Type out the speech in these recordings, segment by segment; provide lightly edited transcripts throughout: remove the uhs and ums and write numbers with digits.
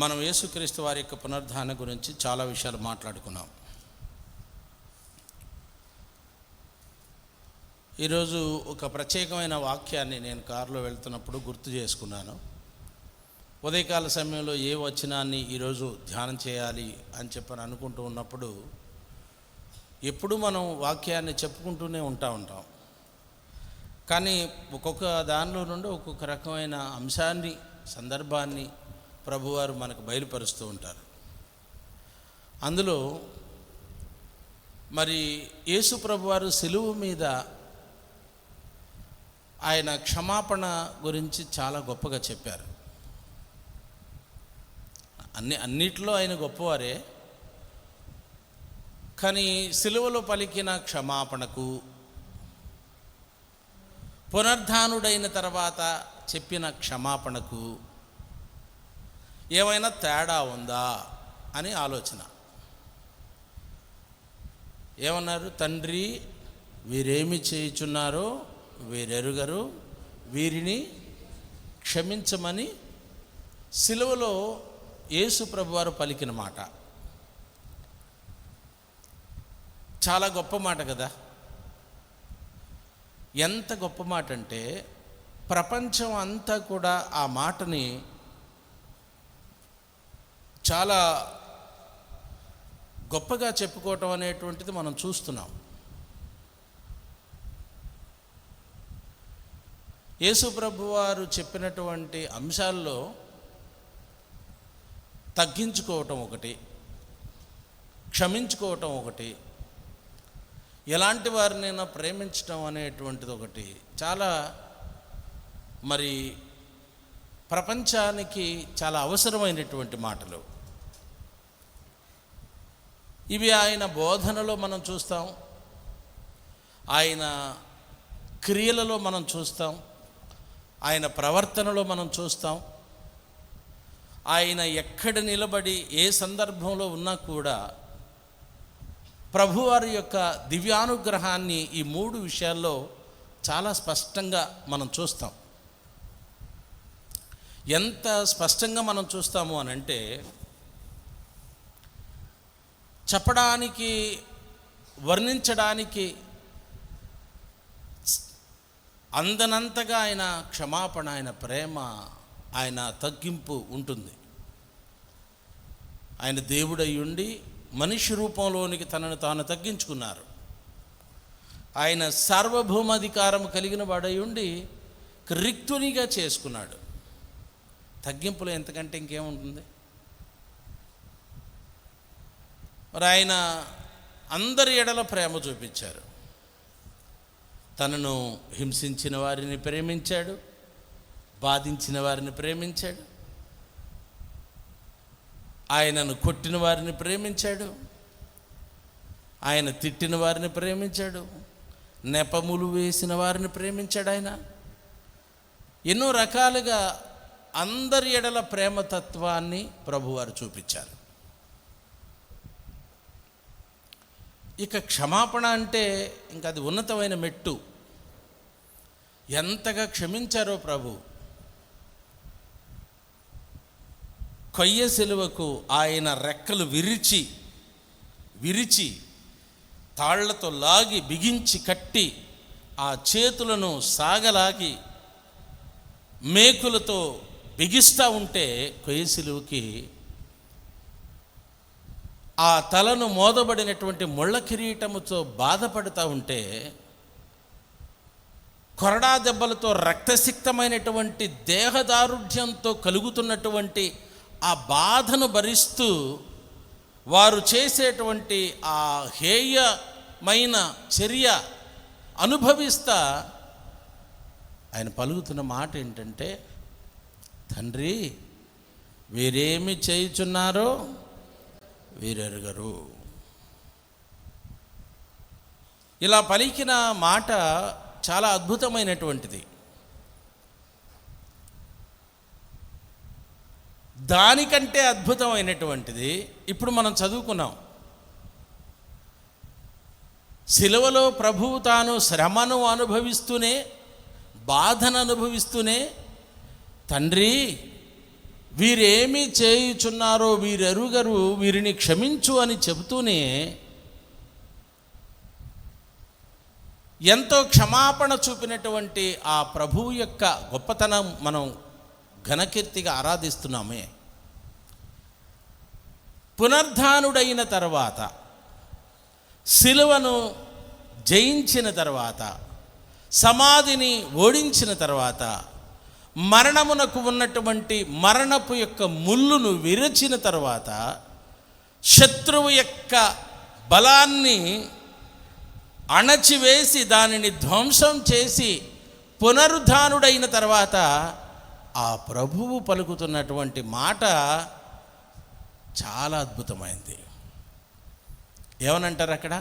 మనం యేసుక్రీస్తు వారి యొక్క పునరుద్ధాన గురించి చాలా విషయాలు మాట్లాడుకున్నాం. ఈరోజు ఒక ప్రత్యేకమైన వాక్యాన్ని నేను కారులో వెళ్తున్నప్పుడు గుర్తు చేసుకున్నాను. ఉదయకాల సమయంలో ఏ వచనాన్ని ఈరోజు ధ్యానం చేయాలి అని చెప్పని అనుకుంటూ ఉన్నప్పుడు ఎప్పుడు మనం వాక్యాన్ని చెప్పుకుంటూనే ఉంటాం. కానీ ఒక్కొక్క దానిలో నుండి ఒక్కొక్క రకమైన అంశాన్ని, సందర్భాన్ని ప్రభువారు మనకు బయలుపరుస్తూ ఉంటారు. అందులో మరి యేసు ప్రభువారు సిలువ మీద ఆయన క్షమాపణ గురించి చాలా గొప్పగా చెప్పారు. అన్నిట్లో ఆయన గొప్పవారే, కానీ సిలువలో పలికిన క్షమాపణకు పునరుద్ధానుడైన తర్వాత చెప్పిన క్షమాపణకు ఏమైనా తేడా ఉందా అని ఆలోచన. ఏమన్నారు? తండ్రి, వీరేమి చేయుచున్నారో వీరెరుగరు, వీరిని క్షమించమని సిలువలో యేసు ప్రభువారు పలికిన మాట చాలా గొప్ప మాట కదా. ఎంత గొప్ప మాట అంటే ప్రపంచం అంతా కూడా ఆ మాటని చాలా గొప్పగా చెప్పుకోవటం అనేటువంటిది మనం చూస్తున్నాం. యేసు ప్రభువారు చెప్పినటువంటి అంశాల్లో తగ్గించుకోవటం ఒకటి, క్షమించుకోవటం ఒకటి, ఎలాంటి వారినైనా ప్రేమించటం అనేటువంటిది ఒకటి చాలా మరి ప్రపంచానికి చాలా అవసరమైనటువంటి మాటలు ఇవి. ఆయన బోధనలో మనం చూస్తాం, ఆయన క్రియలలో మనం చూస్తాం, ఆయన ప్రవర్తనలో మనం చూస్తాం. ఆయన ఎక్కడ నిలబడి ఏ సందర్భంలో ఉన్నా కూడా ప్రభువారి యొక్క దివ్యానుగ్రహాన్ని ఈ మూడు విషయాల్లో చాలా స్పష్టంగా మనం చూస్తాం. ఎంత స్పష్టంగా మనం చూస్తాము అని అంటే చెప్పడానికి, వర్ణించడానికి అందనంతగా ఆయన క్షమాపణ, ఆయన ప్రేమ, ఆయన తగ్గింపు ఉంటుంది. ఆయన దేవుడై ఉండి మనిషి రూపంలోనికి తనను తాను తగ్గించుకున్నారు. ఆయన సార్వభౌమాధికారం కలిగిన వాడై ఉండి రిక్తునిగా చేసుకున్నాడు. తగ్గింపులో ఎంతకంటే ఇంకేముంటుంది? మరి ఆయన అందరి ఎడల ప్రేమ చూపించారు. తనను హింసించిన వారిని ప్రేమించాడు, బాధించిన వారిని ప్రేమించాడు, ఆయనను కొట్టిన వారిని ప్రేమించాడు, ఆయన తిట్టిన వారిని ప్రేమించాడు, నెపములు వేసిన వారిని ప్రేమించాడు. ఆయన ఎన్నో రకాలుగా అందరి ఎడల ప్రేమతత్వాన్ని ప్రభువారు చూపించారు. ఇక క్షమాపణ అంటే ఇంకా అది ఉన్నతమైన మెట్టు. ఎంతగా క్షమించారో ప్రభు. కొయ్య సిలువకు ఆయన రెక్కలు విరిచి తాళ్లతో లాగి బిగించి కట్టి ఆ చేతులను సాగలాగి మేకులతో బిగిస్తూ ఉంటే కొయ్య సిలువకి ఆ తలను మోదబడినటువంటి ముళ్ళ కిరీటముతో బాధపడుతూ ఉంటే, కొరడా దెబ్బలతో రక్తసిక్తమైనటువంటి దేహదారుఢ్యంతో కలుగుతున్నటువంటి ఆ బాధను భరిస్తూ వారు చేసేటువంటి ఆ హేయమైన చర్య అనుభవిస్తా ఆయన పలుకుతున్న మాట ఏంటంటే, తండ్రి, వీరేమి చేయుచున్నారో వీరెరుగరు. ఇలా పలికిన మాట చాలా అద్భుతమైనటువంటిది. దానికంటే అద్భుతమైనటువంటిది ఇప్పుడు మనం చదువుకున్నాం. సిలువలో ప్రభువు తాను శ్రమను అనుభవిస్తూనే, బాధను అనుభవిస్తూనే, తండ్రి, వీరేమి చేయుచున్నారో వీరెరుగరు, వీరిని క్షమించు అని చెబుతూనే ఎంతో క్షమాపణ చూపినటువంటి ఆ ప్రభువు యొక్క గొప్పతనం మనం ఘనకీర్తిగా ఆరాధిస్తున్నామే. పునరుద్ధానుడైన తర్వాత, సిలువను జయించిన తర్వాత, సమాధిని ఓడించిన తర్వాత, మరణమునకు ఉన్నటువంటి మరణపు యొక్క ముళ్ళును విరచిన తర్వాత, శత్రువు యొక్క బలాన్ని అణచివేసి దానిని ధ్వంసం చేసి పునరుద్ధానుడైన తర్వాత ఆ ప్రభువు పలుకుతున్నటువంటి మాట చాలా అద్భుతమైంది. ఏమనంటారు అక్కడ?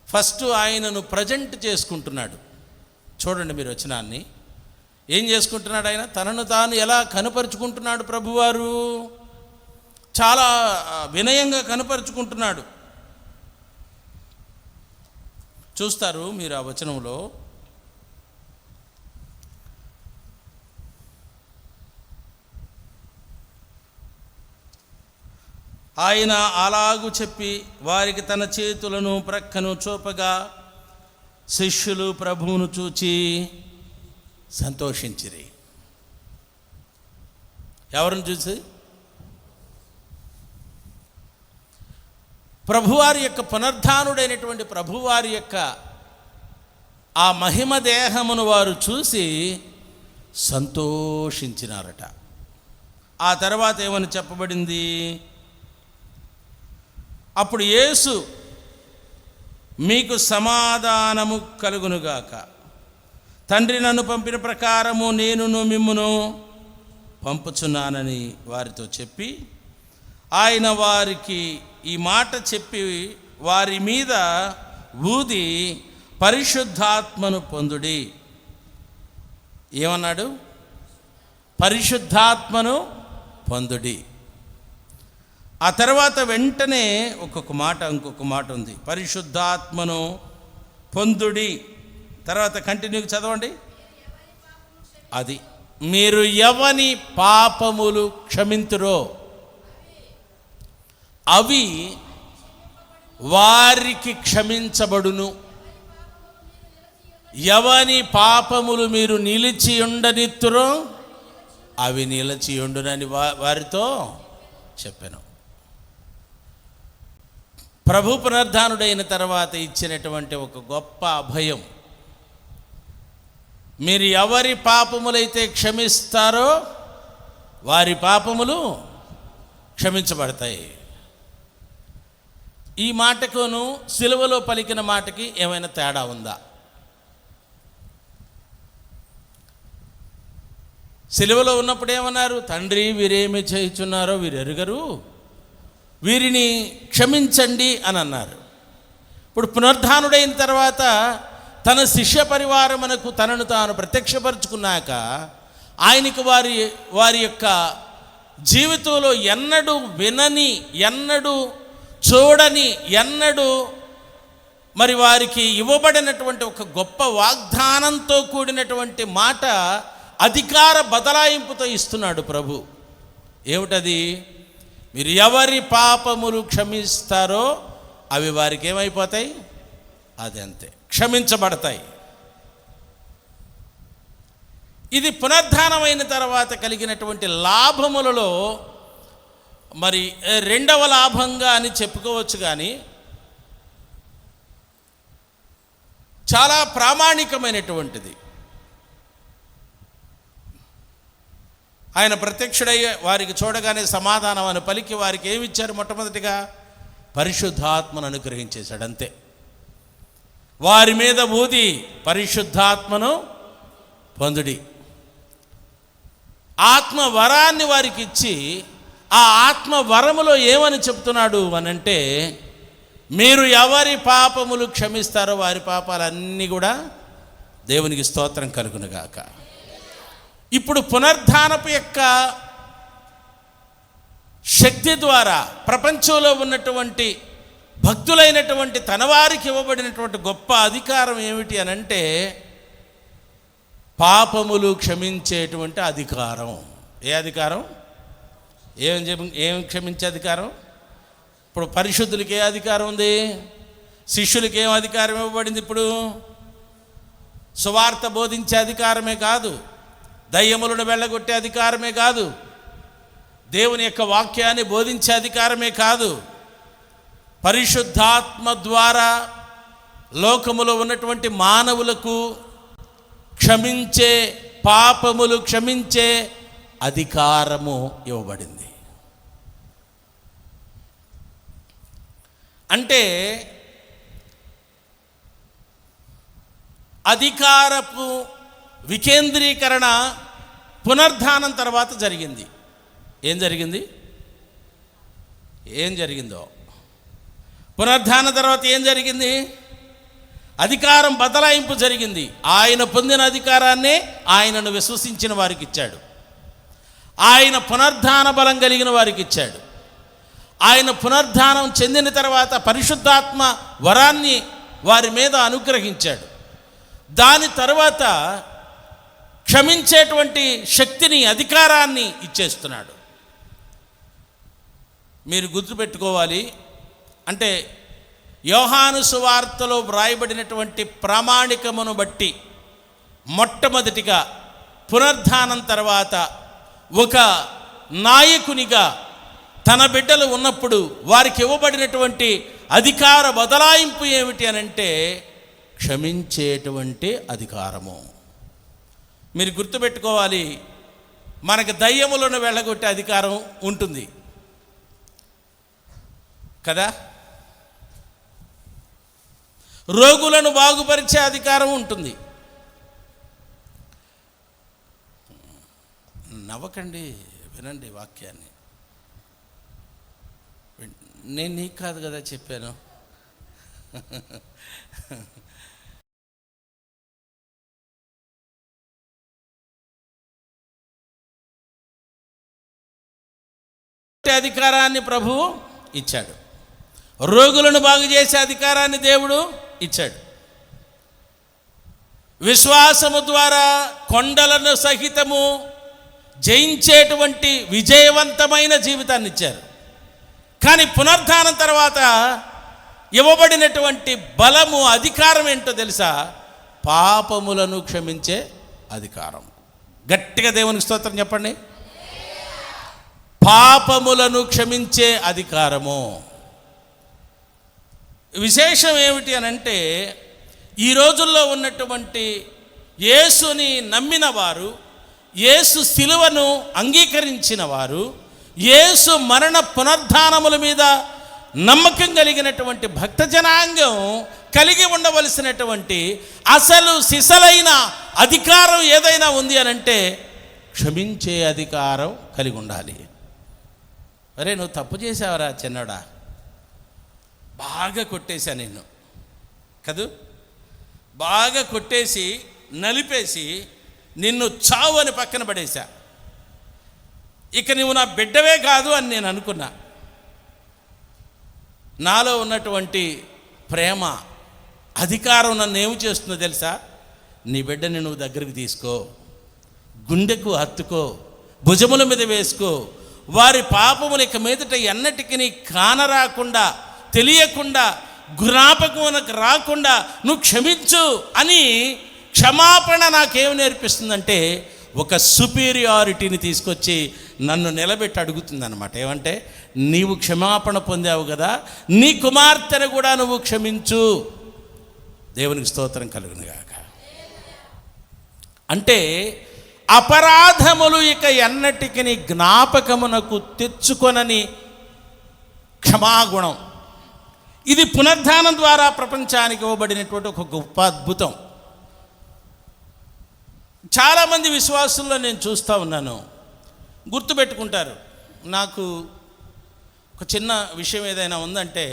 ఫస్ట్ ఆయనను ప్రజెంట్ చేసుకుంటున్నాడు. చూడండి మీరు వచనాన్ని. ఏం చేసుకుంటున్నాడు ఆయన? తనను తాను ఎలా కనపరుచుకుంటున్నాడు ప్రభువారు? చాలా వినయంగా కనపరుచుకుంటున్నాడు. చూస్తారు మీరు ఆ వచనంలో. ఆయన అలాగు చెప్పి వారికి తన చేతులను ప్రక్కను చూపగా శిష్యులు ప్రభువును చూచి సంతోషించిరి. ఎవరిని చూసి? ప్రభువారి యొక్క పునరుద్ధానుడైనటువంటి ప్రభువారి యొక్క ఆ మహిమ దేహమును వారు చూసి సంతోషించినారట. ఆ తర్వాత ఏమని చెప్పబడింది? అప్పుడు యేసు, మీకు సమాధానము కలుగునుగాక, తండ్రి నన్ను పంపిన ప్రకారము నేనును మిమ్మును పంపుచున్నానని వారితో చెప్పి, ఆయన వారికి ఈ మాట చెప్పి వారి మీద ఊది పరిశుద్ధాత్మను పొందుడి. ఏమన్నాడు? పరిశుద్ధాత్మను పొందుడి. ఆ తర్వాత వెంటనే ఇంకొక మాట ఉంది, పరిశుద్ధాత్మను పొందుడి. తర్వాత కంటిన్యూగా చదవండి. అది మీరు ఎవని పాపములు క్షమింతురో అవి వారికి క్షమించబడును. ఎవని పాపములు మీరు నిలిచి ఉండనిత్తురో అవి నిలిచి ఉండునని వారితో చెప్పాను. ప్రభు పునరుద్ధానుడైన తర్వాత ఇచ్చినటువంటి ఒక గొప్ప అభయం. మీరు ఎవరి పాపములైతే క్షమిస్తారో వారి పాపములు క్షమించబడతాయి. ఈ మాటకును సిలువలో పలికిన మాటకి ఏమైనా తేడా ఉందా? సిలువలో ఉన్నప్పుడు ఏమన్నారు? తండ్రి వీరేమి చేయుచున్నారో వీరెరుగరు, వీరిని క్షమించండి అని అన్నారు. ఇప్పుడు పునరుద్ధానుడైన తర్వాత తన శిష్య పరివారమునకు తనను తాను ప్రత్యక్షపరుచుకున్నాక ఆయనకు వారి యొక్క జీవితంలో ఎన్నడూ వినని, ఎన్నడూ చూడని, ఎన్నడూ మరి వారికి ఇవ్వబడినటువంటి ఒక గొప్ప వాగ్దానంతో కూడినటువంటి మాట, అధికార బదలాయింపుతో ఇస్తున్నాడు ప్రభు. ఏమిటది? మీరు ఎవరి పాపములు క్షమిస్తారో అవి వారికి ఏమైపోతాయి? అది అంతే, క్షమించబడతాయి. ఇది పునరుద్ధానమైన తర్వాత కలిగినటువంటి లాభములలో మరి రెండవ లాభంగా అని చెప్పుకోవచ్చు. కానీ చాలా ప్రామాణికమైనటువంటిది. ఆయన ప్రత్యక్షుడై వారికి చూడగానే సమాధానం అని పలికి వారికి ఏమిచ్చారు? మొట్టమొదటిగా పరిశుద్ధాత్మను అనుగ్రహించేశాడు. అంతే. వారి మీద ఊది పరిశుద్ధాత్మను పొందుడి. ఆత్మ వరాన్ని వారికి ఇచ్చి ఆ ఆత్మ వరములో ఏమని చెప్తున్నాడు అనంటే, మీరు ఎవరి పాపములు క్షమిస్తారో వారి పాపాలన్నీ కూడా దేవునికి స్తోత్రం కలుగునుగాక. ఇప్పుడు పునరుద్ధానపు యొక్క శక్తి ద్వారా ప్రపంచంలో ఉన్నటువంటి భక్తులైనటువంటి తన వారికి ఇవ్వబడినటువంటి గొప్ప అధికారం ఏమిటి అనంటే, పాపములు క్షమించేటువంటి అధికారం. ఏ అధికారం? ఏం క్షమించే అధికారం? ఇప్పుడు పరిశుద్ధులకి ఏ అధికారం ఉంది? శిష్యులకి ఏం అధికారం ఇవ్వబడింది? ఇప్పుడు సువార్త బోధించే అధికారమే కాదు, దయ్యములను వెళ్ళగొట్టే అధికారమే కాదు, దేవుని యొక్క వాక్యాన్ని బోధించే అధికారమే కాదు, పరిశుద్ధాత్మ ద్వారా లోకములో ఉన్నటువంటి మానవులకు క్షమించే, పాపములు క్షమించే అధికారము ఇవ్వబడింది. అంటే అధికారపు వికేంద్రీకరణ పునరుద్ధానం తర్వాత జరిగింది. ఏం జరిగిందో పునరుద్ధానం తర్వాత ఏం జరిగింది? అధికారం బదలాయింపు జరిగింది. ఆయన పొందిన అధికారాన్ని ఆయనను విశ్వసించిన వారికి ఇచ్చాడు. ఆయన పునరుద్ధాన బలం కలిగిన వారికి ఇచ్చాడు. ఆయన పునరుద్ధానం చెందిన తర్వాత పరిశుద్ధాత్మ వరాన్ని వారి మీద అనుగ్రహించాడు. దాని తర్వాత క్షమించేటువంటి శక్తిని, అధికారాన్ని ఇచ్చేస్తున్నాడు. మీరు గుర్తుపెట్టుకోవాలి. అంటే యోహాను సువార్తలో వ్రాయబడినటువంటి ప్రామాణికమును బట్టి మొట్టమొదటిగా పునరుద్ధానం తర్వాత ఒక నాయకునిగా తన బిడ్డలు ఉన్నప్పుడు వారికి ఇవ్వబడినటువంటి అధికార బదలాయింపు ఏమిటి అనంటే క్షమించేటువంటి అధికారము. మీరు గుర్తుపెట్టుకోవాలి, మనకు దయ్యములను వెళ్ళగొట్టే అధికారం ఉంటుంది కదా, రోగులను బాగుపరిచే అధికారం ఉంటుంది. నవ్వకండి, వినండి వాక్యాన్ని. నేను నీకు కాదు కదా చెప్పాను. అధికారాన్ని ప్రభువు ఇచ్చాడు. రోగులను బాగు చేసే అధికారాన్ని దేవుడు ఇచ్చాడు. విశ్వాసము ద్వారా కొండలను సహితము జయించేటువంటి విజయవంతమైన జీవితాన్ని ఇచ్చారు. కానీ పునరుద్ధానం తర్వాత ఇవ్వబడినటువంటి బలము, అధికారం ఏంటో తెలుసా? పాపములను క్షమించే అధికారం. గట్టిగా దేవునికి స్తోత్రం చెప్పండి. పాపములను క్షమించే అధికారము. విశేషం ఏమిటి అనంటే ఈ రోజుల్లో ఉన్నటువంటి యేసుని నమ్మిన వారు, యేసు శిలువను అంగీకరించిన వారు, యేసు మరణ పునరుద్ధానముల మీద నమ్మకం కలిగినటువంటి భక్త జనాంగం కలిగి ఉండవలసినటువంటి అసలు సిసలైన అధికారం ఏదైనా ఉంది అనంటే క్షమించే అధికారం కలిగి ఉండాలి. అరే నువ్వు తప్పు చేసావరా చిన్నడా, బాగా కొట్టేశా నిన్ను కదూ, బాగా కొట్టేసి నలిపేసి నిన్ను చావు అని పక్కన పడేశా, ఇక నువ్వు నా బిడ్డవే కాదు అని నేను అనుకున్నా. నాలో ఉన్నటువంటి ప్రేమ, అధికారం నన్ను ఏమి చేస్తుందో తెలుసా? నీ బిడ్డని నువ్వు దగ్గరికి తీసుకో, గుండెకు హత్తుకో, భుజముల మీద వేసుకో, వారి పాపములు ఇక మీదట ఎన్నటికీ కానరాకుండా, తెలియకుండా, జ్ఞాపకమునకు రాకుండా నువ్వు క్షమించు అని క్షమాపణ నాకేం నేర్పిస్తుందంటే ఒక సుపీరియారిటీని తీసుకొచ్చి నన్ను నిలబెట్టి అడుగుతుందన్నమాట. ఏమంటే నీవు క్షమాపణ పొందావు కదా, నీ కుమార్తెను కూడా నువ్వు క్షమించు. దేవునికి స్తోత్రం కలుగునుగాక. అంటే అపరాధములు ఇక ఎన్నటికి జ్ఞాపకమునకు తెచ్చుకొనని క్షమాగుణం. ఇది పునరుద్ధానం ద్వారా ప్రపంచానికి ఇవ్వబడినటువంటి ఒక గొప్ప అద్భుతం. చాలామంది విశ్వాసుల్లో నేను చూస్తూ ఉన్నాను, గుర్తుపెట్టుకుంటారు. నాకు ఒక చిన్న విషయం ఏదైనా ఉందంటే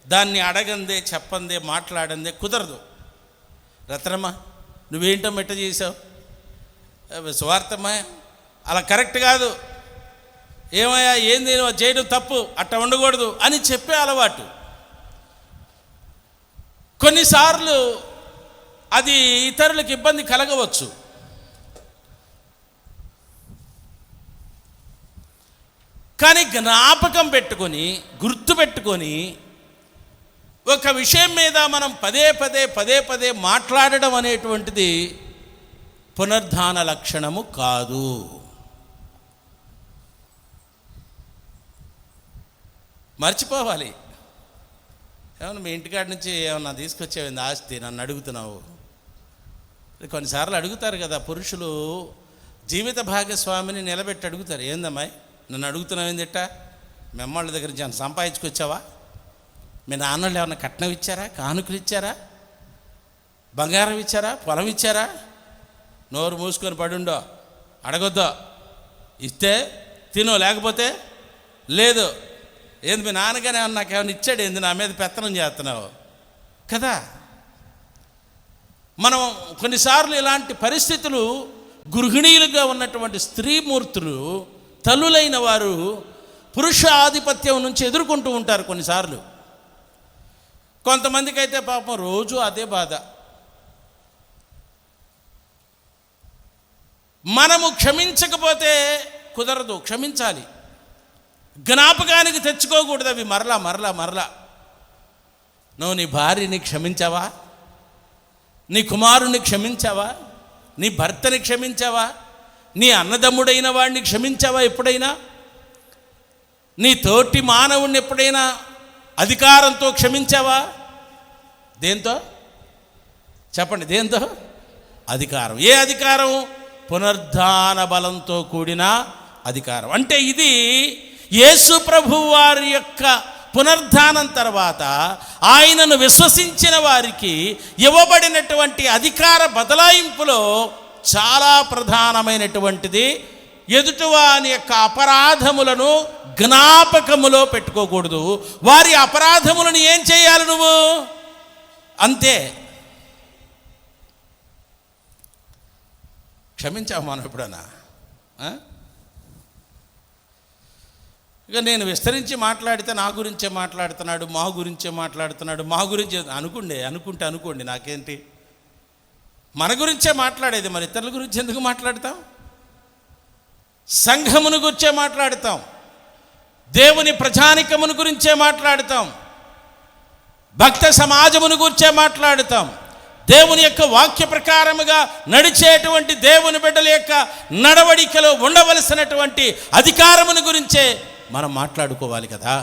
దాన్ని అడగందే, చెప్పందే, మాట్లాడందే కుదరదు. రత్నమ్మ నువ్వేంటో మెట్ట చేసావు, స్వార్థమ్మా అలా కరెక్ట్ కాదు, ఏమయ్యా ఏంది చేయడం తప్పు, అట్ట ఉండకూడదు అని చెప్పే అలవాటు. కొన్నిసార్లు అది ఇతరులకు ఇబ్బంది కలగవచ్చు. కానీ జ్ఞాపకం పెట్టుకొని, గుర్తు పెట్టుకొని, ఒక విషయం మీద మనం పదే పదే మాట్లాడడం అనేటువంటిది పునరుద్ధాన లక్షణము కాదు. మర్చిపోవాలి. ఏమన్నా మీ ఇంటికాడి నుంచి ఏమన్నా తీసుకొచ్చేవింది ఆస్తి, నన్ను అడుగుతున్నావు. కొన్నిసార్లు అడుగుతారు కదా పురుషులు, జీవిత భాగస్వామిని నిలబెట్టి అడుగుతారు, ఏందమ్మాయి నన్ను అడుగుతున్నావు ఏందిట, మెమ్మళ్ళ దగ్గర నుంచి ఏమన్నా సంపాదించుకొచ్చావా, మీ నాన్నలు ఏమన్నా కట్నం ఇచ్చారా, కానుకలు ఇచ్చారా, బంగారం ఇచ్చారా, పొలం ఇచ్చారా? నోరు మూసుకొని పడుండో, అడగొద్దో. ఇస్తే తినో, లేకపోతే లేదు. ఏంది మీ నాన్నగానే నాకేమైనా ఇచ్చాడు, ఏంది నా మీద పెత్తనం చేస్తున్నావు కదా. మనం కొన్నిసార్లు ఇలాంటి పరిస్థితులు గృహిణీలుగా ఉన్నటువంటి స్త్రీమూర్తులు, తల్లులైన వారు పురుష ఆధిపత్యం నుంచి ఎదుర్కొంటూ ఉంటారు కొన్నిసార్లు. కొంతమందికి అయితే పాపం రోజు అదే బాధ. మనము క్షమించకపోతే కుదరదు, క్షమించాలి. జ్ఞాపకానికి తెచ్చుకోకూడదు అవి మరలా. నువ్వు నీ భార్యని క్షమించావా, నీ కుమారుని క్షమించావా, నీ భర్తని క్షమించావా, నీ అన్నదమ్ముడైన వాడిని క్షమించావా ఎప్పుడైనా, నీ తోటి మానవుణ్ణి ఎప్పుడైనా అధికారంతో క్షమించావా? దేంతో చెప్పండి, దేంతో? అధికారం. ఏ అధికారం? పునరుద్ధాన బలంతో కూడిన అధికారం. అంటే ఇది యేసు ప్రభువు వారి యొక్క పునరుద్ధానం తర్వాత ఆయనను విశ్వసించిన వారికి ఇవ్వబడినటువంటి అధికార బదలాయింపులో చాలా ప్రధానమైనటువంటిది, ఎదుటివాని యొక్క అపరాధములను జ్ఞాపకములో పెట్టుకోకూడదు. వారి అపరాధములను ఏం చేయాలి నువ్వు? అంతే. క్షమించావు మనం ఎప్పుడన్నా? ఇక నేను విస్తరించి మాట్లాడితే నా గురించే మాట్లాడుతున్నాడు, మా గురించే మాట్లాడుతున్నాడు, మా గురించి అనుకోండి, నాకేంటి, మన గురించే మాట్లాడేది, మరి ఇతరుల గురించి ఎందుకు మాట్లాడతాం? సంఘమును గురించే మాట్లాడతాం, దేవుని ప్రజానికమును గురించే మాట్లాడతాం, భక్త సమాజమును గురించే మాట్లాడతాం, దేవుని యొక్క వాక్య ప్రకారముగా నడిచేటువంటి దేవుని బిడ్డల యొక్క నడవడికలో ఉండవలసినటువంటి అధికారమును గురించే మనం మాట్లాడుకోవాలి కదా.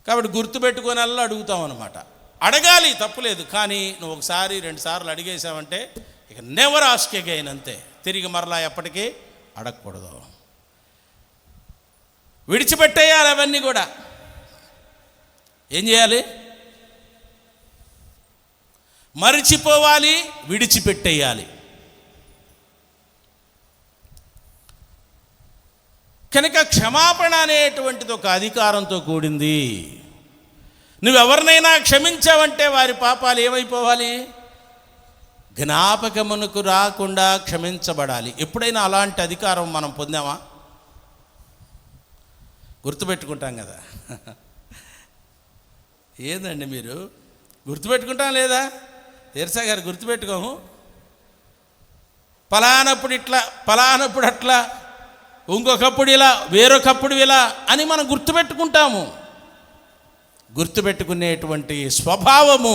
కాబట్టి గుర్తుపెట్టుకొని అలా అడుగుతాం అన్నమాట. అడగాలి, తప్పులేదు. కానీ నువ్వు ఒకసారి 2 సార్లు అడిగేసావంటే ఇక నెవర్ ఆస్క్ అగైన్, అంతే. తిరిగి మరలా ఎప్పటికీ అడగకూడదు. విడిచిపెట్టేయాలి అవన్నీ కూడా. ఏం చేయాలి? మరిచిపోవాలి, విడిచిపెట్టేయాలి. కనుక క్షమాపణ అనేటువంటిది ఒక అధికారంతో కూడింది. నువ్వెవరినైనా క్షమించావంటే వారి పాపాలు ఏమైపోవాలి? జ్ఞాపకమునకు రాకుండా క్షమించబడాలి. ఎప్పుడైనా అలాంటి అధికారం మనం పొందామా? గుర్తుపెట్టుకుంటాం కదా. ఏందండి మీరు గుర్తుపెట్టుకుంటాం లేదా? తెరసా గారు గుర్తుపెట్టుకోము. పలానప్పుడు ఇట్లా, పలానప్పుడు అట్లా, ఇంకొకప్పుడు ఇలా, వేరొకప్పుడు ఇలా అని మనం గుర్తుపెట్టుకుంటాము. గుర్తుపెట్టుకునేటువంటి స్వభావము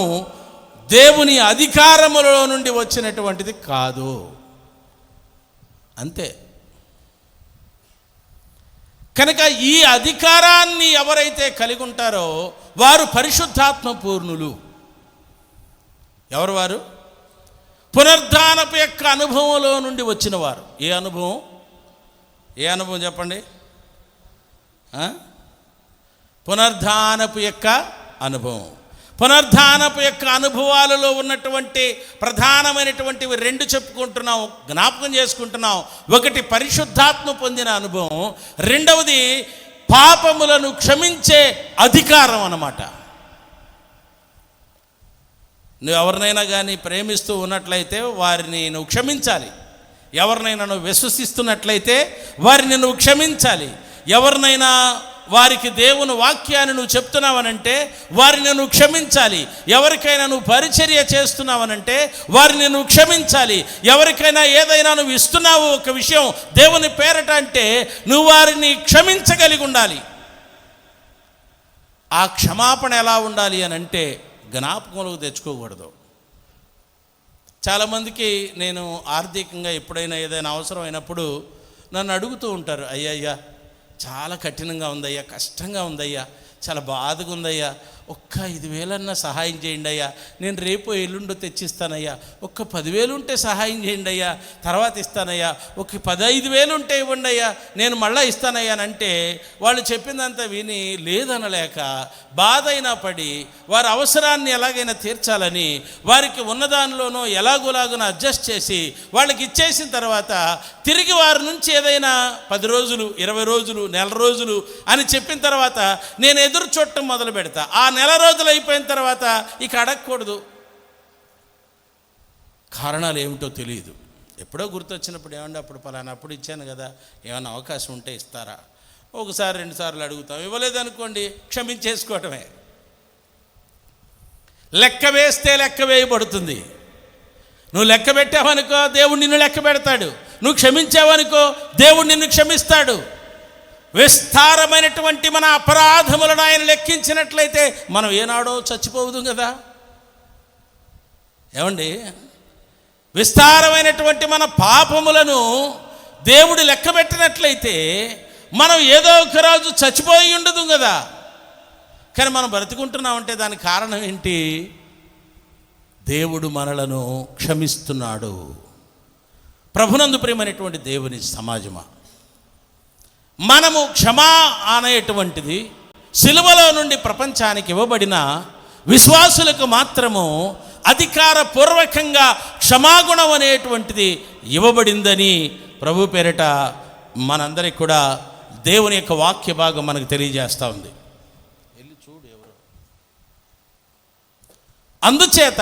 దేవుని అధికారములో నుండి వచ్చినటువంటిది కాదు. అంతే. కనుక ఈ అధికారాన్ని ఎవరైతే కలిగి ఉంటారో వారు పరిశుద్ధాత్మ పూర్ణులు. ఎవరు వారు? పునరుద్ధానపు యొక్క అనుభవంలో నుండి వచ్చిన వారు. ఏ అనుభవం? చెప్పండి. పునరుద్ధానపు యొక్క అనుభవం. పునరుద్ధానపు యొక్క అనుభవాలలో ఉన్నటువంటి ప్రధానమైనటువంటివి 2 చెప్పుకుంటున్నాం, జ్ఞాపకం చేసుకుంటున్నాం. ఒకటి పరిశుద్ధాత్మ పొందిన అనుభవం, రెండవది పాపములను క్షమించే అధికారం అన్నమాట. నువ్వు ఎవరినైనా కానీ ప్రేమిస్తూ ఉన్నట్లయితే వారిని నువ్వు క్షమించాలి. ఎవరినైనా నువ్వు విశ్వసిస్తున్నట్లయితే వారిని నువ్వు క్షమించాలి. ఎవరినైనా వారికి దేవుని వాక్యాన్ని నువ్వు చెప్తున్నావనంటే వారిని నువ్వు క్షమించాలి. ఎవరికైనా నువ్వు పరిచర్య చేస్తున్నావనంటే వారిని నువ్వు క్షమించాలి. ఎవరికైనా ఏదైనా నువ్వు ఇస్తున్నావు ఒక విషయం దేవుని పేరట అంటే నువ్వు వారిని క్షమించగలిగి ఉండాలి. ఆ క్షమాపణ ఎలా ఉండాలి అని అంటే జ్ఞాపకంలోకి తెచ్చుకోకూడదు. చాలామందికి నేను ఆర్థికంగా ఎప్పుడైనా ఏదైనా అవసరం అయినప్పుడు నన్ను అడుగుతూ ఉంటారు, అయ్యా చాలా కఠినంగా ఉందయ్యా, కష్టంగా ఉందయ్యా, చాలా బాధగా ఉందయ్యా, ఒక్క 5,000 సహాయం చేయండి అయ్యా, నేను రేపు ఎల్లుండో తెచ్చిస్తానయ్యా, ఒక్క 10,000 ఉంటే సహాయం చేయండి అయ్యా, తర్వాత ఇస్తానయ్యా, ఒక 15,000 ఉంటే ఇవ్వండి అయ్యా, నేను మళ్ళీ ఇస్తానయ్యా అని అంటే వాళ్ళు చెప్పిందంతా విని లేదనలేక బాధ అయినా పడి వారి అవసరాన్ని ఎలాగైనా తీర్చాలని వారికి ఉన్నదానిలోనో ఎలాగోలాగున అడ్జస్ట్ చేసి వాళ్ళకి ఇచ్చేసిన తర్వాత తిరిగి వారి నుంచి ఏదైనా 10 రోజులు 20 రోజులు నెల రోజులు అని చెప్పిన తర్వాత నేను ఎదురు చూడటం మొదలు పెడతా. ఆ నెల రోజులు అయిపోయిన తర్వాత ఇక అడగకూడదు. కారణాలు ఏమిటో తెలియదు. ఎప్పుడో గుర్తొచ్చినప్పుడు ఏమంటే అప్పుడు పలానా అప్పుడు ఇచ్చాను కదా, ఏమైనా అవకాశం ఉంటే ఇస్తారా, ఒకసారి 2 సార్లు అడుగుతాం, ఇవ్వలేదనుకోండి క్షమించేసుకోవటమే. లెక్క వేస్తే లెక్క వేయబడుతుంది. నువ్వు లెక్క పెట్టావనుకో దేవుడు నిన్ను లెక్క పెడతాడు. నువ్వు క్షమించావనుకో దేవుడు నిన్ను క్షమిస్తాడు. విస్తారమైనటువంటి మన అపరాధములను ఆయన లెక్కించినట్లయితే మనం ఏనాడో చచ్చిపోదు కదా. ఏమండి, విస్తారమైనటువంటి మన పాపములను దేవుడు లెక్క పెట్టినట్లయితే మనం ఏదో ఒక రోజు చచ్చిపోయి ఉండదు కదా. కానీ మనం బ్రతుకుంటున్నామంటే దానికి కారణం ఏంటి? దేవుడు మనలను క్షమిస్తున్నాడు. ప్రభునందు ప్రియమైనటువంటి దేవుని సమాజమా, మనము క్షమా అనేటువంటిది సిలువలో నుండి ప్రపంచానికి ఇవ్వబడిన విశ్వాసులకు మాత్రము అధికారపూర్వకంగా క్షమాగుణం అనేటువంటిది ఇవ్వబడిందని ప్రభు పేరిట మనందరికి కూడా దేవుని యొక్క వాక్య భాగం మనకు తెలియజేస్తూ ఉంది. అందుచేత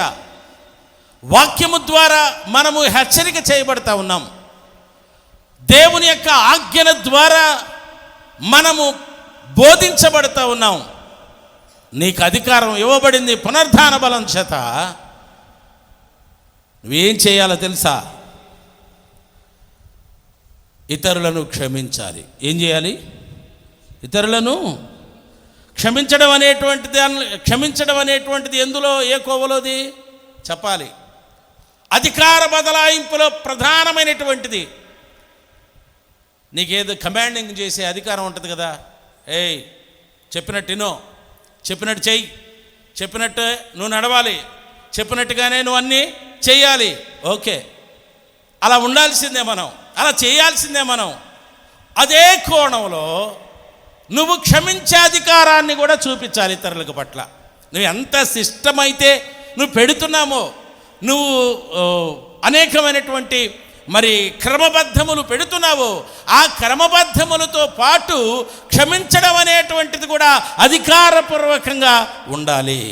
వాక్యము ద్వారా మనము హెచ్చరిక చేయబడతా ఉన్నాం. దేవుని యొక్క ఆజ్ఞల ద్వారా మనము బోధించబడతా ఉన్నాం. నీకు అధికారం ఇవ్వబడింది పునరుద్ధాన బలం చేత. నువ్వేం చేయాలో తెలుసా? ఇతరులను క్షమించాలి. ఏం చేయాలి? ఇతరులను క్షమించడం అనేటువంటిది ఎందులో, ఏ కోవలోది చెప్పాలి? అధికార బదలాయింపులో ప్రధానమైనటువంటిది. నీకేదో కమాండింగ్ చేసే అధికారం ఉంటుంది కదా. ఏయ్, చెప్పినట్టు వినో, చెప్పినట్టు చెయ్యి, చెప్పినట్టు నువ్వు నడవాలి, చెప్పినట్టుగానే నువ్వు అన్నీ చెయ్యాలి. ఓకే, అలా ఉండాల్సిందే మనం, అలా చేయాల్సిందే మనం. అదే కోణంలో నువ్వు క్షమించే అధికారాన్ని కూడా చూపించాలి ఇతరులకు పట్ల. నువ్వు ఎంత సిస్టమ్ అయితే నువ్వు పెడుతున్నామో, నువ్వు అనేకమైనటువంటి మరి క్రమబద్ధములు పెడుతున్నావో, ఆ క్రమబద్ధములతో పాటు క్షమించడం అనేటువంటిది కూడా అధికారపూర్వకంగా ఉండాలి.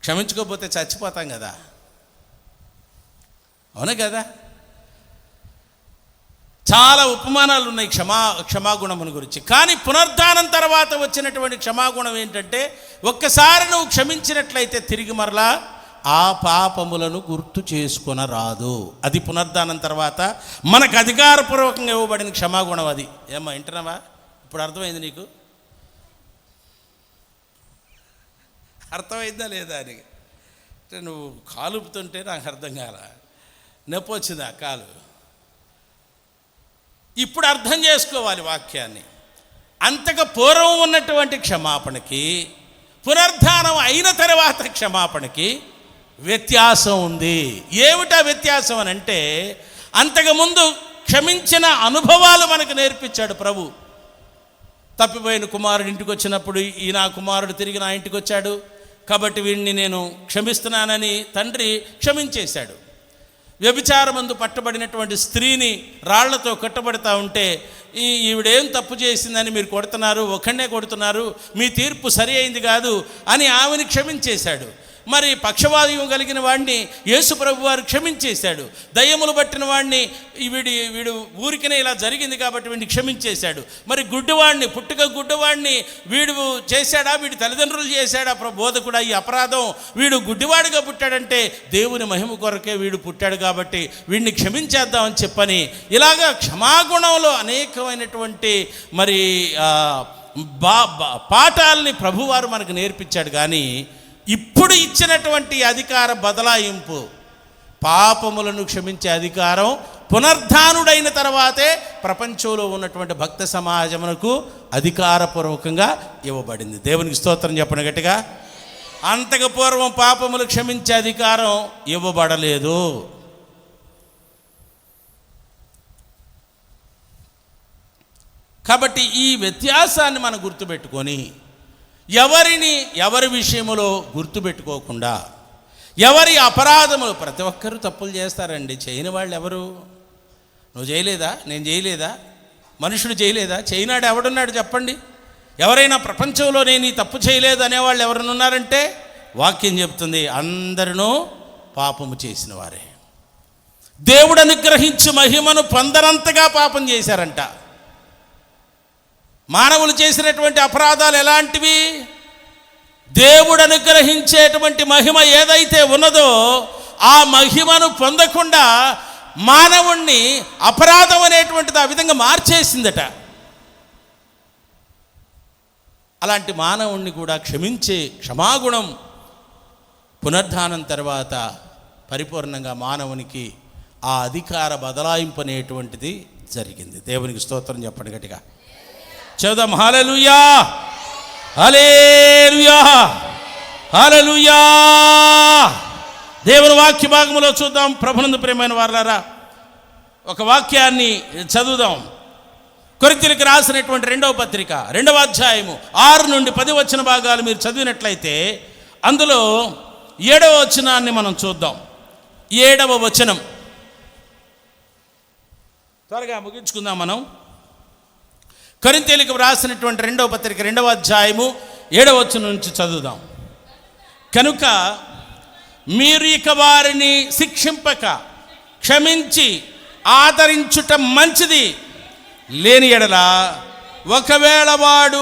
క్షమించుకోకపోతే చచ్చిపోతాం కదా, అవునా కదా? చాలా ఉపమానాలు ఉన్నాయి క్షమాగుణముని గురించి. కానీ పునరుద్ధానం తర్వాత వచ్చినటువంటి క్షమాగుణం ఏంటంటే, ఒక్కసారి నువ్వు క్షమించినట్లయితే తిరిగి మరలా ఆ పాపములను గుర్తు చేసుకొనరాదు. అది పునరుద్ధానం తర్వాత మనకు అధికారపూర్వకంగా ఇవ్వబడిన క్షమాగుణం అది. ఏమ్మా, వింటున్నావా? ఇప్పుడు అర్థమైంది నీకు? అర్థమైందా లేదా అని అంటే నువ్వు కాలుపుతుంటే నాకు అర్థం కాల, నొప్పి వచ్చిందా కాలు? ఇప్పుడు అర్థం చేసుకోవాలి వాక్యాన్ని. అంతకు పూర్వం ఉన్నటువంటి క్షమాపణకి పునరుద్ధానం అయిన తర్వాత క్షమాపణకి వ్యత్యాసం ఉంది. ఏమిటా వ్యత్యాసం అని అంటే, అంతకుముందు క్షమించిన అనుభవాలు మనకు నేర్పించాడు ప్రభు. తప్పిపోయిన కుమారుడు ఇంటికి వచ్చినప్పుడు, ఈ నా కుమారుడు తిరిగి నా ఇంటికి వచ్చాడు కాబట్టి వీడిని నేను క్షమిస్తున్నానని తండ్రి క్షమించేశాడు. వ్యభిచారమందు పట్టబడినటువంటి స్త్రీని రాళ్లతో కట్టబడతా ఉంటే, ఈవిడేం తప్పు చేసిందని మీరు కొడుతున్నారు, ఒకనే కొడుతున్నారు, మీ తీర్పు సరి అయింది కాదు అని ఆమెను క్షమించేశాడు. మరి పక్షవాయువు కలిగిన వాడిని యేసు ప్రభు వారు క్షమించేశాడు. దయ్యములు పట్టిన వాడిని వీడు ఊరికనే ఇలా జరిగింది కాబట్టి వీడిని క్షమించేశాడు. మరి గుడ్డివాడిని, పుట్టుక గుడ్డివాడిని వీడు చేశాడా, వీడి తల్లిదండ్రులు చేశాడా బోధకుడా ఈ అపరాధం? వీడు గుడ్డివాడిగా పుట్టాడంటే దేవుని మహిమ కొరకే వీడు పుట్టాడు కాబట్టి వీడిని క్షమించేద్దామని చెప్పని ఇలాగా క్షమాగుణంలో అనేకమైనటువంటి మరి పాఠాలని ప్రభువారు మనకు నేర్పించాడు. కానీ ఇప్పుడు ఇచ్చినటువంటి అధికార బదలాయింపు, పాపములను క్షమించే అధికారం పునర్ధానుడైన తర్వాతే ప్రపంచంలో ఉన్నటువంటి భక్త సమాజమునకు అధికారపూర్వకంగా ఇవ్వబడింది. దేవునికి స్తోత్రం చెప్పండి గట్టిగా. అంతకు పూర్వం పాపములు క్షమించే అధికారం ఇవ్వబడలేదు. కాబట్టి ఈ వ్యత్యాసాన్ని మనం గుర్తుపెట్టుకొని ఎవరి విషయంలో గుర్తుపెట్టుకోకుండా ఎవరి అపరాధములు, ప్రతి ఒక్కరూ తప్పులు చేస్తారండి. చేయని వాళ్ళు ఎవరు? నువ్వు చేయలేదా? నేను చేయలేదా? మనుషుడు చేయలేదా? చేయనాడు ఎవడున్నాడు చెప్పండి? ఎవరైనా ప్రపంచంలో నేను ఈ తప్పు చేయలేదు అనేవాళ్ళు ఎవరైనా ఉన్నారంటే వాక్యం చెప్తుంది అందరూ పాపము చేసిన వారే. దేవుడు అనుగ్రహించి మహిమను పొందనంతగా పాపం చేశారంట. మానవులు చేసినటువంటి అపరాధాలు ఎలాంటివి? దేవుడు అనుగ్రహించేటువంటి మహిమ ఏదైతే ఉన్నదో ఆ మహిమను పొందకుండా మానవుణ్ణి అపరాధం అనేటువంటిది ఆ విధంగా మార్చేసిందట. అలాంటి మానవుణ్ణి కూడా క్షమించే క్షమాగుణం పునరుద్ధానం తర్వాత పరిపూర్ణంగా మానవునికి ఆ అధికార బదలాయింపు అనేటువంటిది జరిగింది. దేవునికి స్తోత్రం చెప్పండి గట్టిగా. చదుదాం. హల్లెలూయా, హల్లెలూయా, హల్లెలూయా. దేవుని వాక్య భాగంలో చూద్దాం. ప్రభునందు ప్రియమైన వారలారా, ఒక వాక్యాన్ని చదువుదాం. కొరింథీయులకు రాసినటువంటి 2వ పత్రిక 2వ అధ్యాయము 6 నుండి 10 వచన భాగాలు మీరు చదివినట్లయితే అందులో 7వ వచనాన్ని మనం చూద్దాం. 7వ వచనం త్వరగా ముగించుకుందాం మనం. కొరింథీయులకు రాసినటువంటి 2వ పత్రిక 2వ అధ్యాయము 7వ వచనం నుంచి చదువుదాం. కనుక మీరు ఇక వారిని శిక్షింపక క్షమించి ఆదరించుట మంచిది. లేని ఎడల ఒకవేళ వాడు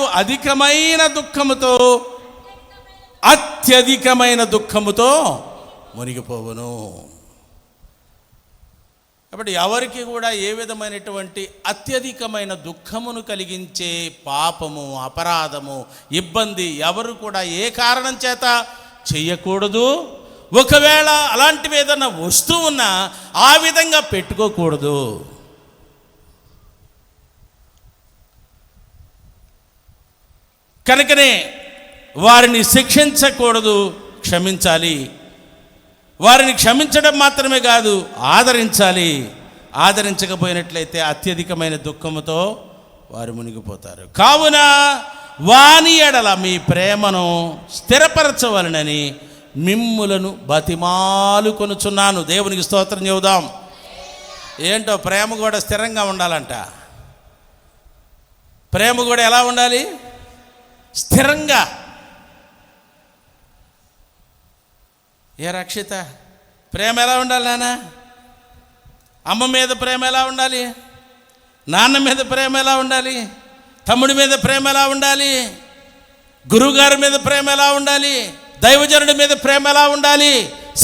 అత్యధికమైన దుఃఖముతో మునిగిపోవును. కాబట్టి ఎవరికి కూడా ఏ విధమైనటువంటి అత్యధికమైన దుఃఖమును కలిగించే పాపము, అపరాధము, ఇబ్బంది ఎవరు కూడా ఏ కారణం చేత చెయ్యకూడదు. ఒకవేళ అలాంటివి ఏదన్నా వస్తూ ఉన్నా ఆ విధంగా పెట్టుకోకూడదు. కనుకనే వారిని శిక్షించకూడదు, క్షమించాలి. వారిని క్షమించడం మాత్రమే కాదు, ఆదరించాలి. ఆదరించకపోయినట్లయితే అత్యధికమైన దుఃఖముతో వారు మునిగిపోతారు. కావున వాని ఎడల మీ ప్రేమను స్థిరపరచవలనని మిమ్ములను బతిమాలు కొనుచున్నాను. దేవునికి స్తోత్రం చెబుదాం. ఏంటో ప్రేమ కూడా స్థిరంగా ఉండాలంట. ప్రేమ కూడా ఎలా ఉండాలి? స్థిరంగా. ఏ రక్షిత, ప్రేమ ఎలా ఉండాలి నాన్న? అమ్మ మీద ప్రేమ ఎలా ఉండాలి? నాన్న మీద ప్రేమ ఎలా ఉండాలి? తమ్ముడి మీద ప్రేమ ఎలా ఉండాలి? గురువుగారి మీద ప్రేమ ఎలా ఉండాలి? దైవజనుడి మీద ప్రేమ ఎలా ఉండాలి?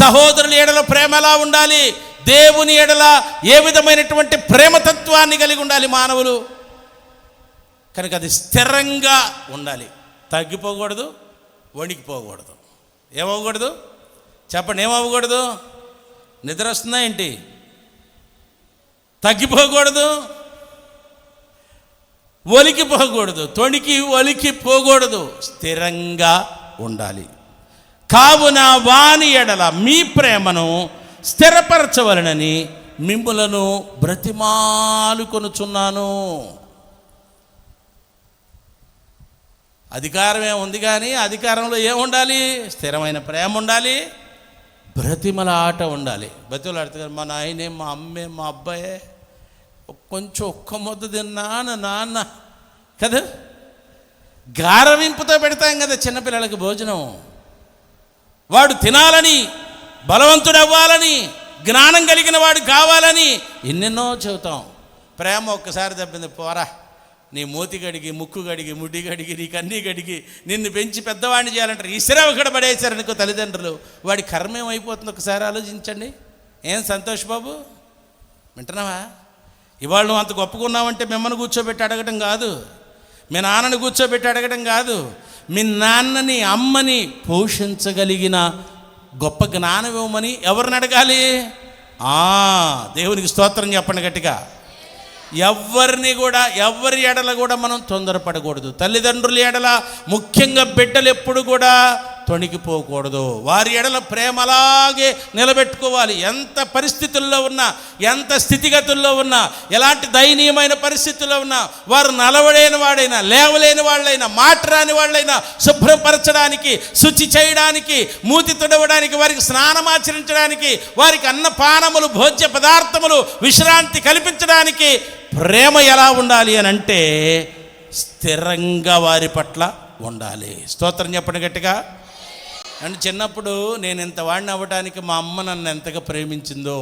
సహోదరుల ఎడల ప్రేమ ఎలా ఉండాలి? దేవుని ఎడల ఏ విధమైనటువంటి ప్రేమతత్వాన్ని కలిగి ఉండాలి మానవులు? కనుక అది స్థిరంగా ఉండాలి. తగ్గిపోకూడదు, వణికిపోకూడదు. ఏమవ్వకూడదు చెప్పండి? ఏమవ్వకూడదు? నిద్ర వస్తుందా ఏంటి? తగ్గిపోకూడదు, ఒలికిపోకూడదు, ఒలికిపోకూడదు, స్థిరంగా ఉండాలి. కావున వాని ఎడల మీ ప్రేమను స్థిరపరచవలనని మిమ్ములను బ్రతిమాలు కొనుచున్నాను. అధికారమే ఉంది కానీ అధికారంలో ఏముండాలి? స్థిరమైన ప్రేమ ఉండాలి, బ్రతిమల ఆట ఉండాలి. బ్రతిమలాడితే మా నాయనే, మా అమ్మే, మా అబ్బాయే కొంచెం ఒక్క ముద్ద తిన్నాను నాన్న కదా, గారవింపుతో పెడతాం కదా చిన్నపిల్లలకి భోజనం. వాడు తినాలని, బలవంతుడవ్వాలని, జ్ఞానం కలిగిన వాడు కావాలని ఎన్నెన్నో చెబుతాం. ప్రేమ ఒక్కసారి తప్పింది, పోరా నీ మూతి గడిగి, ముక్కు గడిగి, ముడ్డి గడిగి, నీకు అన్నీ గడిగి నిన్ను పెంచి పెద్దవాడిని చేయాలంటారు. ఇసిరా ఒకడ పడేశారనుకో తల్లిదండ్రులు, వాడి కర్మ ఏమైపోతుంది ఒకసారి ఆలోచించండి. ఏం సంతోష్ బాబు వింటున్నావా? ఇవాళ నువ్వు అంత గొప్పకున్నావంటే మిమ్మల్ని కూర్చోబెట్టి అడగటం కాదు, మీ నాన్నని కూర్చోబెట్టి అడగటం కాదు, మీ నాన్నని అమ్మని పోషించగలిగిన గొప్ప జ్ఞానం ఇవ్వమని ఎవరిని అడగాలి? దేవునికి స్తోత్రం చెప్పండి గట్టిగా. ఎవరి ఎడల కూడా మనం తొందరపడకూడదు. తల్లిదండ్రుల ఎడల ముఖ్యంగా బిడ్డలు ఎప్పుడు కూడా తొణికిపోకూడదు. వారి ఎడల ప్రేమ అలాగే నిలబెట్టుకోవాలి. ఎంత పరిస్థితుల్లో ఉన్నా, ఎంత స్థితిగతుల్లో ఉన్నా, ఎలాంటి దయనీయమైన పరిస్థితుల్లో ఉన్నా, వారు నలవలేని వాడైనా, లేవలేని వాళ్ళైనా, మాట్లాడని వాళ్ళైనా శుభ్రపరచడానికి, శుచి చేయడానికి, మూతి తుడవడానికి, వారికి స్నానమాచరించడానికి, వారికి అన్నపానములు, భోజ్య పదార్థములు, విశ్రాంతి కల్పించడానికి ప్రేమ ఎలా ఉండాలి అని అంటే స్థిరంగా వారి పట్ల ఉండాలి. స్తోత్రం చెప్పండి గట్టిగా. అండ్ చిన్నప్పుడు నేను ఇంత వాడిని అవ్వడానికి మా అమ్మ నన్ను ఎంతగా ప్రేమించిందో,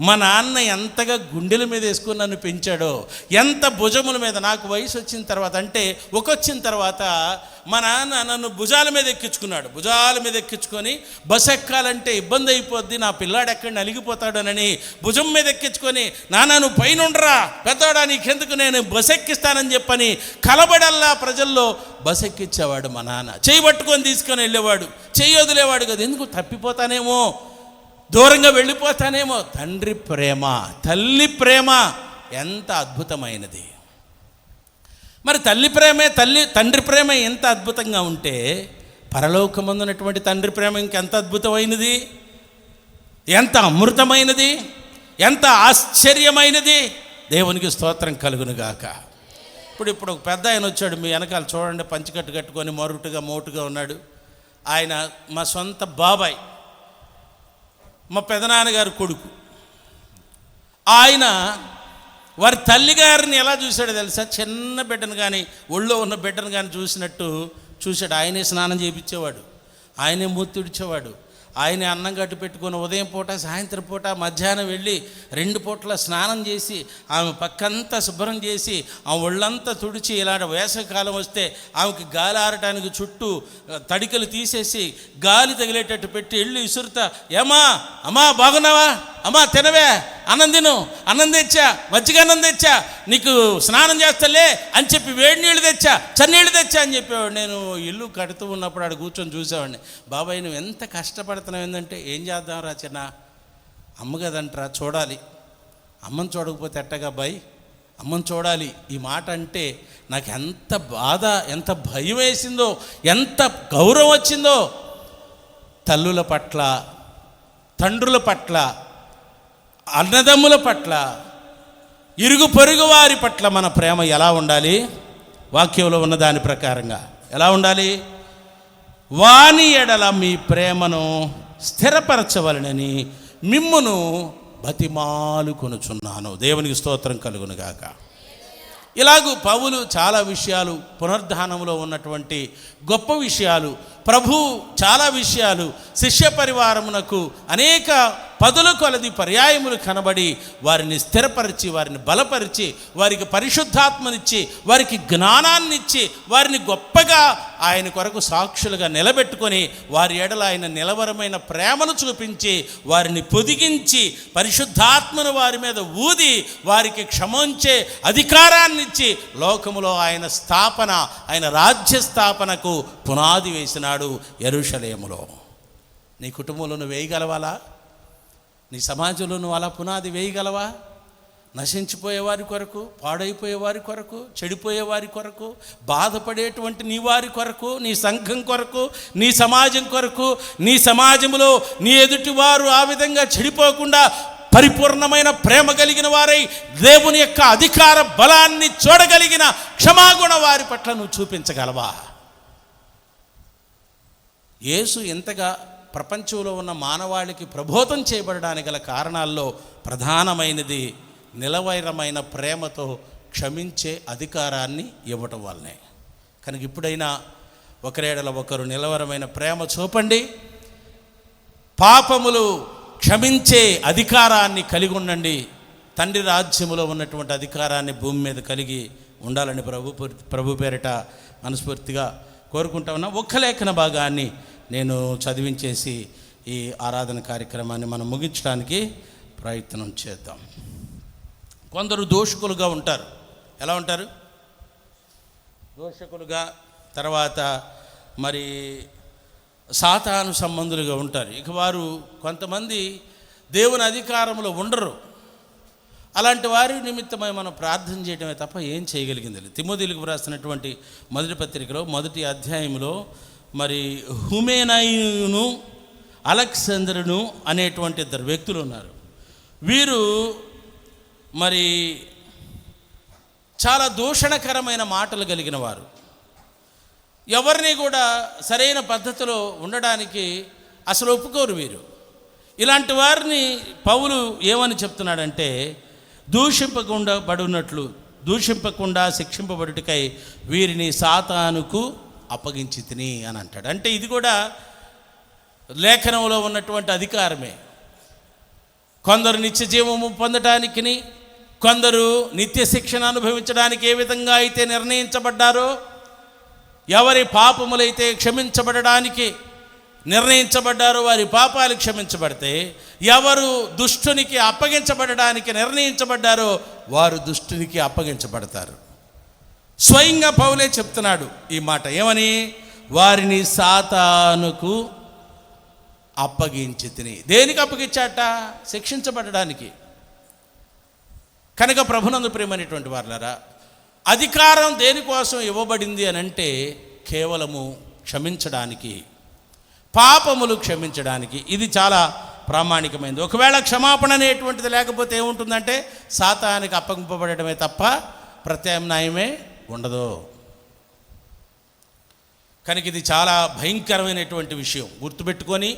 మా నాన్న ఎంతగా గుండెల మీద వేసుకుని నన్ను పెంచాడో, ఎంత భుజముల మీద. నాకు వయసు వచ్చిన తర్వాత, అంటే వచ్చిన తర్వాత మా నాన్న నన్ను భుజాల మీద ఎక్కించుకున్నాడు. భుజాల మీద ఎక్కించుకొని బస్ ఎక్కాలంటే ఇబ్బంది అయిపోద్ది, నా పిల్లాడు ఎక్కడ నలిగిపోతాడనని భుజం మీద ఎక్కించుకొని, నాన్న నువ్వు పైన ఉండరా పెద్దవాడా, నీకెందుకు, నేను బస్ ఎక్కిస్తానని చెప్పని కలబడల్లా ప్రజల్లో బస్ ఎక్కించేవాడు మా నాన్న. చెయ్యి పట్టుకొని తీసుకొని వెళ్ళేవాడు, చెయ్యి వదిలేవాడు కదా. ఎందుకు? తప్పిపోతానేమో, దూరంగా వెళ్ళిపోతానేమో. తండ్రి ప్రేమ, తల్లి ప్రేమ ఎంత అద్భుతమైనది. మరి తండ్రి ప్రేమ ఎంత అద్భుతంగా ఉంటే, పరలోకమందున్నటువంటి తండ్రి ప్రేమ ఇంకెంత అద్భుతమైనది, ఎంత అమృతమైనది, ఎంత ఆశ్చర్యమైనది. దేవునికి స్తోత్రం కలుగునుగాక. ఇప్పుడు ఒక పెద్ద ఆయన వచ్చాడు, మీ వెనకాల చూడండి, పంచికట్టు కట్టుకొని మోటుగా ఉన్నాడు. ఆయన మా సొంత బాబాయ్, మా పెదనాన్నగారు కొడుకు. ఆయన వారి తల్లిగారిని ఎలా చూశాడో తెలుసా? చిన్న బిడ్డను కానీ, ఒళ్ళో ఉన్న బిడ్డను కానీ చూసినట్టు చూశాడు. ఆయనే స్నానం చేయించేవాడు, ఆయనే మూతి తుడిచేవాడు, ఆయనే అన్నం గట్టు పెట్టుకొని ఉదయం పూట, సాయంత్రం పూట, మధ్యాహ్నం వెళ్ళి 2 పూటల స్నానం చేసి ఆమె పక్కంతా శుభ్రం చేసి ఆ ఒళ్ళంతా తుడిచి, ఇలాంటి వేసవికాలం వస్తే ఆమెకి గాలి ఆరటానికి చుట్టూ తడికలు తీసేసి గాలి తగిలేటట్టు పెట్టి ఇళ్ళు ఇసురుతా, అమ్మా బాగున్నావా, అమ్మా తినవే, అన్నం తిను, అన్నం తెచ్చా, మజ్జిగ అన్నం తెచ్చా, నీకు స్నానం చేస్తలే అని చెప్పి వేడి నీళ్ళు తెచ్చా, చన్నీళ్ళు తెచ్చా అని చెప్పేవాడు. నేను ఇల్లు కడుతూ ఉన్నప్పుడు ఆడ కూర్చొని చూసేవాడిని. బాబాయ్ నువ్వు ఎంత కష్టపడుతున్నావు ఏంటంటే, ఏం చేద్దాం రా చిన్న, అమ్మ కదంటరా చూడాలి, అమ్మని చూడకపోతే ఎట్టగా బాయ్, అమ్మని చూడాలి. ఈ మాట అంటే నాకు ఎంత బాధ, ఎంత భయం వేసిందో, ఎంత గౌరవం వచ్చిందో. తల్లుల పట్ల, తండ్రుల పట్ల, అన్నదమ్ముల పట్ల, ఇరుగు పొరుగు వారి పట్ల మన ప్రేమ ఎలా ఉండాలి? వాక్యంలో ఉన్న దాని ప్రకారంగా ఎలా ఉండాలి? వాని ఎడల మీ ప్రేమను స్థిరపరచవలనని మిమ్మును బతిమాలు కొనుచున్నాను. దేవునికి స్తోత్రం కలుగునుగాక. ఇలాగూ పౌలు చాలా విషయాలు, పునరుద్ధానంలో ఉన్నటువంటి గొప్ప విషయాలు, ప్రభు చాలా విషయాలు, శిష్య పరివారమునకు అనేక పదుల కొలది పర్యాయములు కనబడి వారిని స్థిరపరిచి, వారిని బలపరిచి, వారికి పరిశుద్ధాత్మనిచ్చి, వారికి జ్ఞానాన్నిచ్చి, వారిని గొప్పగా ఆయన కొరకు సాక్షులుగా నిలబెట్టుకొని, వారి ఎడల ఆయన నిలవరమైన ప్రేమను చూపించి, వారిని పొదిగించి, పరిశుద్ధాత్మను వారి మీద ఊది, వారికి క్షమించే అధికారాన్నిచ్చి, లోకములో ఆయన స్థాపన, ఆయన రాజ్య స్థాపనకు పునాది వేసినాడు యెరూషలేములో. నీ కుటుంబంలో నువ్వు వేయగలవాలా? నీ సమాజంలో నువ్వు అలా పునాది వేయగలవా? నశించిపోయే వారి కొరకు, పాడైపోయే వారి కొరకు, చెడిపోయే వారి కొరకు, బాధపడేటువంటి నీ వారి కొరకు, నీ సంఘం కొరకు, నీ సమాజం కొరకు, నీ సమాజంలో నీ ఎదుటి వారు ఆ విధంగా చెడిపోకుండా పరిపూర్ణమైన ప్రేమ కలిగిన వారై దేవుని యొక్క అధికార బలాన్ని చూడగలిగిన క్షమాగుణ వారి పట్ల నువ్వు చూపించగలవా? యేసు ఎంతగా ప్రపంచంలో ఉన్న మానవాళికి ప్రబోధం చేయబడడానికి గల కారణాల్లో ప్రధానమైనది నిలవైరమైన ప్రేమతో క్షమించే అధికారాన్ని ఇవ్వటం వల్లనే. కనుక ఇప్పుడైనా ఒకరేడల ఒకరు నిలవరమైన ప్రేమ చూపండి. పాపములు క్షమించే అధికారాన్ని కలిగి ఉండండి. తండ్రి రాజ్యములో ఉన్నటువంటి అధికారాన్ని భూమి మీద కలిగి ఉండాలని ప్రభు పేరిట మనస్ఫూర్తిగా కోరుకుంటా ఉన్నా. ఒక్క లేఖన భాగాన్ని నేను చదివించేసి ఈ ఆరాధన కార్యక్రమాన్ని మనం ముగించడానికి ప్రయత్నం చేద్దాం. కొందరు దోషకులుగా ఉంటారు. ఎలా ఉంటారు? దోషకులుగా, తర్వాత మరి సాతాను సంబంధులుగా ఉంటారు. ఇక వారు కొంతమంది దేవుని అధికారంలో ఉండరు. అలాంటి వారి నిమిత్తమై మనం ప్రార్థన చేయడమే తప్ప ఏం చేయగలిగింది లేదు. తిమోథీయులకు రాసినటువంటి మొదటి పత్రికలో మొదటి అధ్యాయంలో మరి హుమేనాయును అలెగ్జాండరును అనేటువంటి ఇద్దరు వ్యక్తులు ఉన్నారు. వీరు మరి చాలా దూషణకరమైన మాటలు కలిగిన వారు. ఎవరిని కూడా సరైన పద్ధతిలో ఉండడానికి అసలు ఒప్పుకోరు వీరు. ఇలాంటి వారిని పౌలు ఏమని చెప్తున్నాడంటే, దూషింపకుండా శిక్షింపబడుటకై వీరిని సాతానుకు అప్పగించి తిని అని అంటాడు. అంటే ఇది కూడా లేఖనంలో ఉన్నటువంటి అధికారమే. కొందరు నిత్య జీవము పొందటానికి, కొందరు నిత్య శిక్షణ అనుభవించడానికి ఏ విధంగా అయితే నిర్ణయించబడ్డారో, ఎవరి పాపములైతే క్షమించబడడానికి నిర్ణయించబడ్డారో వారి పాపాలు క్షమించబడితే, ఎవరు దుష్టునికి అప్పగించబడడానికి నిర్ణయించబడ్డారో వారు దుష్టునికి అప్పగించబడతారు. స్వయంగా పౌలే చెప్తున్నాడు ఈ మాట. ఏమని? వారిని సాతానుకు అప్పగించి తిని. దేనికి అప్పగించాట? శిక్షించబడడానికి. కనుక ప్రభునందు ప్రియమైనటువంటి వారులారా, అధికారం దేనికోసం ఇవ్వబడింది అని అంటే కేవలము క్షమించడానికి, పాపములు క్షమించడానికి. ఇది చాలా ప్రామాణికమైనది. ఒకవేళ క్షమాపణ అనేటువంటిది లేకపోతే ఏముంటుందంటే సాతానికి అప్పగింపబడటమే తప్ప ప్రత్యామ్నాయమే ఉండదు. కనుక ఇది చాలా భయంకరమైనటువంటి విషయం. గుర్తుపెట్టుకొని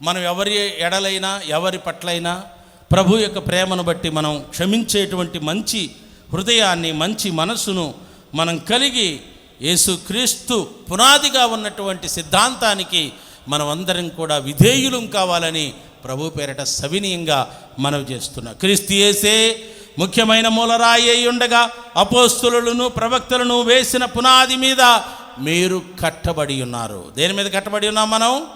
మనం ఎవరి ఎడలైనా ఎవరి పట్లైనా ప్రభు యొక్క ప్రేమను బట్టి మనం క్షమించేటువంటి మంచి హృదయాన్ని, మంచి మనస్సును మనం కలిగి యేసుక్రీస్తు పునాదిగా ఉన్నటువంటి సిద్ధాంతానికి మనం అందరం కూడా విధేయులం కావాలని ప్రభు పేరట సవినీయంగా మనవి చేస్తున్నా. క్రీస్తు యేసే ముఖ్యమైన మూలరాయి అయి ఉండగా అపోస్తులులను ప్రవక్తలను వేసిన పునాది మీద మీరు కట్టబడి ఉన్నారు. దేని మీద కట్టబడి ఉన్నాం మనం?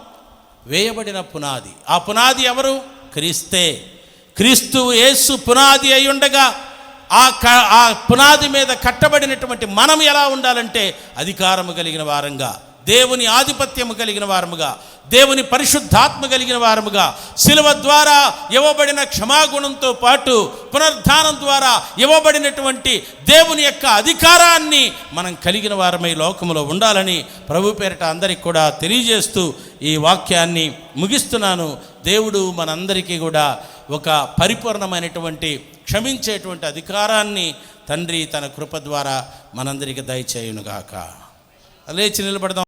వేయబడిన పునాది. ఆ పునాది ఎవరు? క్రీస్తే. క్రీస్తు యేసు పునాది అయి ఉండగా ఆ పునాది మీద కట్టబడినటువంటి మనం ఎలా ఉండాలంటే అధికారము కలిగిన వారంగా, దేవుని ఆధిపత్యము కలిగిన వారముగా, దేవుని పరిశుద్ధాత్మ కలిగిన వారముగా, శిలువ ద్వారా ఇవ్వబడిన క్షమాగుణంతో పాటు పునరుద్ధానం ద్వారా ఇవ్వబడినటువంటి దేవుని యొక్క అధికారాన్ని మనం కలిగిన వారమై లోకములో ఉండాలని ప్రభు పేరిట అందరికీ కూడా తెలియజేస్తూ ఈ వాక్యాన్ని ముగిస్తున్నాను. దేవుడు మనందరికీ కూడా ఒక పరిపూర్ణమైనటువంటి క్షమించేటువంటి అధికారాన్ని తండ్రి తన కృప ద్వారా మనందరికీ దయచేయునుగాక. లేచి నిలబడదాం.